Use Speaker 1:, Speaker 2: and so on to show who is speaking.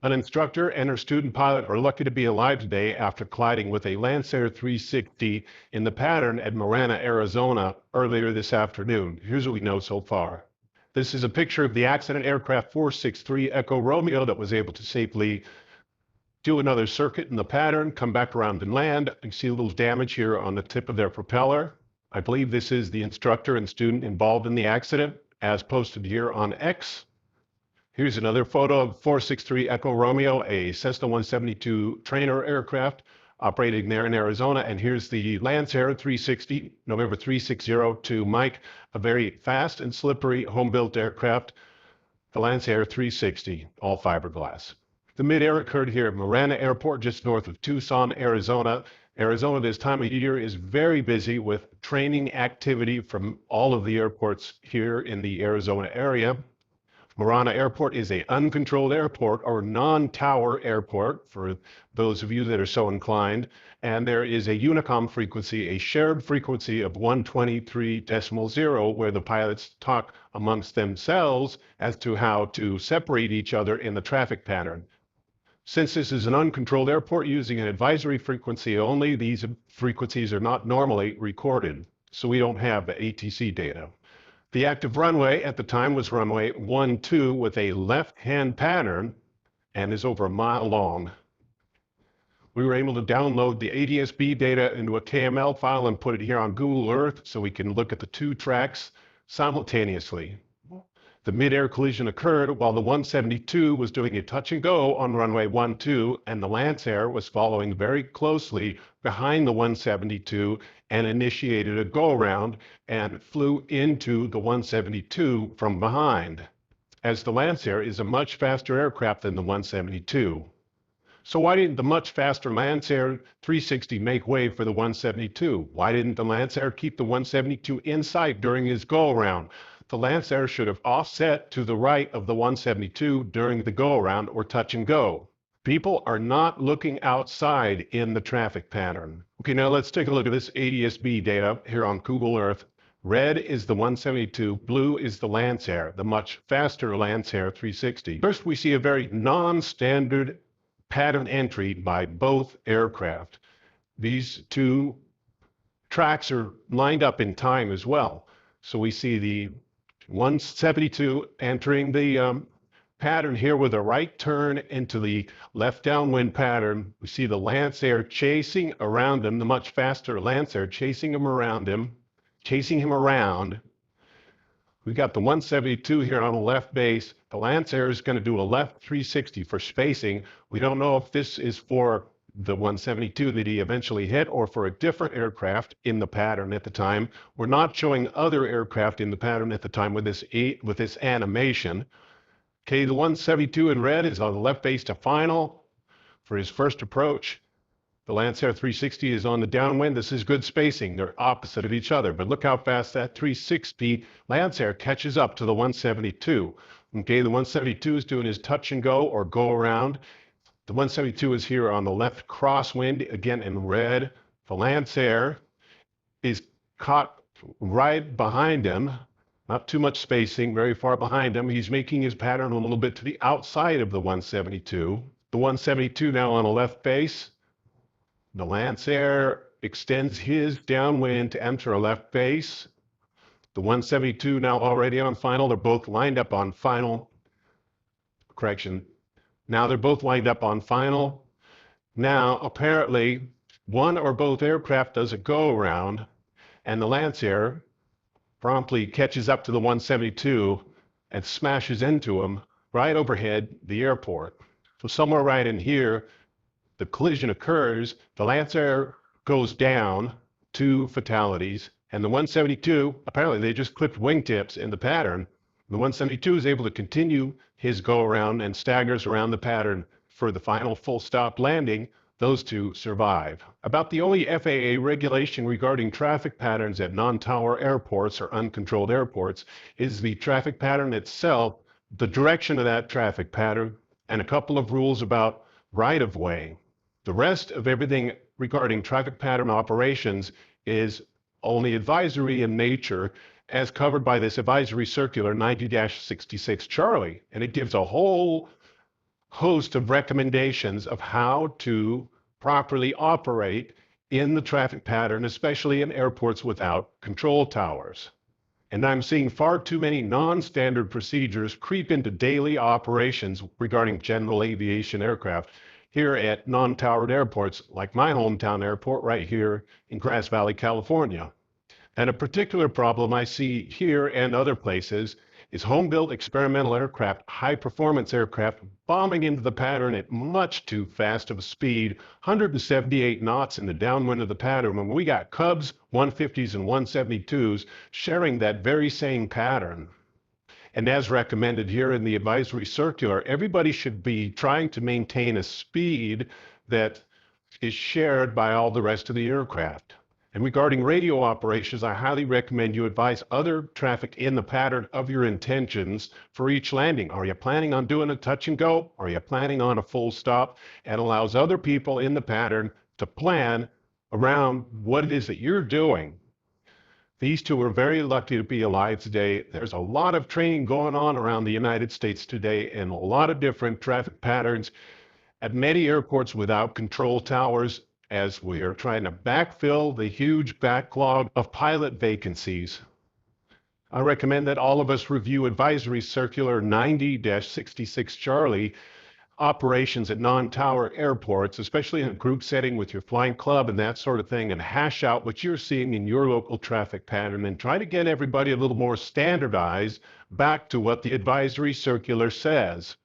Speaker 1: An instructor and her student pilot are lucky to be alive today after colliding with a Lancair 360 in the pattern at Marana, Arizona earlier this afternoon. Here's what we know so far. This is a picture of the accident aircraft 463 Echo Romeo that was able to safely do another circuit in the pattern, come back around and land. You see a little damage here on the tip of their propeller. I believe this is the instructor and student involved in the accident, as posted here on X. Here's another photo of 463 Echo Romeo, a Cessna 172 trainer aircraft operating there in Arizona. And here's the Lancair 360, November 360 to Mike, a very fast and slippery home-built aircraft, the Lancair 360, all fiberglass. The mid-air occurred here at Marana Airport, just north of Tucson, Arizona. Arizona this time of year is very busy with training activity from all of the airports here in the Arizona area. Marana Airport is an uncontrolled airport or non-tower airport, for those of you that are so inclined. And there is a Unicom frequency, a shared frequency of 123.0, where the pilots talk amongst themselves as to how to separate each other in the traffic pattern. Since this is an uncontrolled airport using an advisory frequency only, these frequencies are not normally recorded, so we don't have the ATC data. The active runway at the time was runway 12 with a left-hand pattern and is over a mile long. We were able to download the NTSB data into a KML file and put it here on Google Earth so we can look at the two tracks simultaneously. The mid-air collision occurred while the 172 was doing a touch and go on runway 12, and the Lancair was following very closely behind the 172 and initiated a go-around and flew into the 172 from behind, as the Lancair is a much faster aircraft than the 172. So why didn't the much faster Lancair 360 make way for the 172? Why didn't the Lancair keep the 172 in sight during his go-around? The Lancair should have offset to the right of the 172 during the go-around or touch and go. People are not looking outside in the traffic pattern. Okay, now let's take a look at this ADS-B data here on Google Earth. Red is the 172, blue is the Lancair, the much faster Lancair 360. First, we see a very non-standard pattern entry by both aircraft. These two tracks are lined up in time as well. So we see the 172 entering the pattern here with a right turn into the left downwind pattern. We see the Lancair chasing around him, the much faster Lancair chasing him around. We got the 172 here on the left base. The Lancair is going to do a left 360 for spacing. We don't know if this is for the 172 that he eventually hit or for a different aircraft in the pattern at the time. We're not showing other aircraft in the pattern at the time with this animation. Okay, the 172 in red is on the left base to final for his first approach. The Lancair 360 is on the downwind. This is good spacing. They're opposite of each other, but look how fast that 360 Lancair catches up to the 172. Okay, the 172 is doing his touch and go or go around. The 172 is here on the left crosswind, again in red. The Lancair is caught right behind him, not too much spacing, very far behind him. He's making his pattern a little bit to the outside of the 172. The 172 now on the left base. The Lancair extends his downwind to enter a left base. The 172 now already on final. They're both lined up on final. Correction. Now they're both lined up on final. Now, apparently, one or both aircraft does a go-around, and the Lancair promptly catches up to the 172 and smashes into him right overhead the airport. So somewhere right in here, the collision occurs, the Lancair goes down, 2 fatalities, and the 172, apparently they just clipped wingtips in the pattern. The 172 is able to continue his go-around and staggers around the pattern for the final full-stop landing. Those two survive. About the only FAA regulation regarding traffic patterns at non-tower airports or uncontrolled airports is the traffic pattern itself, the direction of that traffic pattern, and a couple of rules about right-of-way. The rest of everything regarding traffic pattern operations is only advisory in nature, as covered by this advisory circular 90-66 Charlie, and it gives a whole host of recommendations of how to properly operate in the traffic pattern, especially in airports without control towers. And I'm seeing far too many non-standard procedures creep into daily operations regarding general aviation aircraft here at non-towered airports like my hometown airport right here in Grass Valley, California. And a particular problem I see here and other places is home-built experimental aircraft, high-performance aircraft, bombing into the pattern at much too fast of a speed, 178 knots in the downwind of the pattern, when we got Cubs, 150s, and 172s sharing that very same pattern. And as recommended here in the advisory circular, everybody should be trying to maintain a speed that is shared by all the rest of the aircraft. And regarding radio operations, I highly recommend you advise other traffic in the pattern of your intentions for each landing. Are you planning on doing a touch and go? Are you planning on a full stop? And allows other people in the pattern to plan around what it is that you're doing. These two are very lucky to be alive today. There's a lot of training going on around the United States today in a lot of different traffic patterns at many airports without control towers, as we are trying to backfill the huge backlog of pilot vacancies. I recommend that all of us review Advisory Circular 90-66 Charlie, operations at non-tower airports, especially in a group setting with your flying club and that sort of thing, and hash out what you're seeing in your local traffic pattern and try to get everybody a little more standardized back to what the advisory circular says.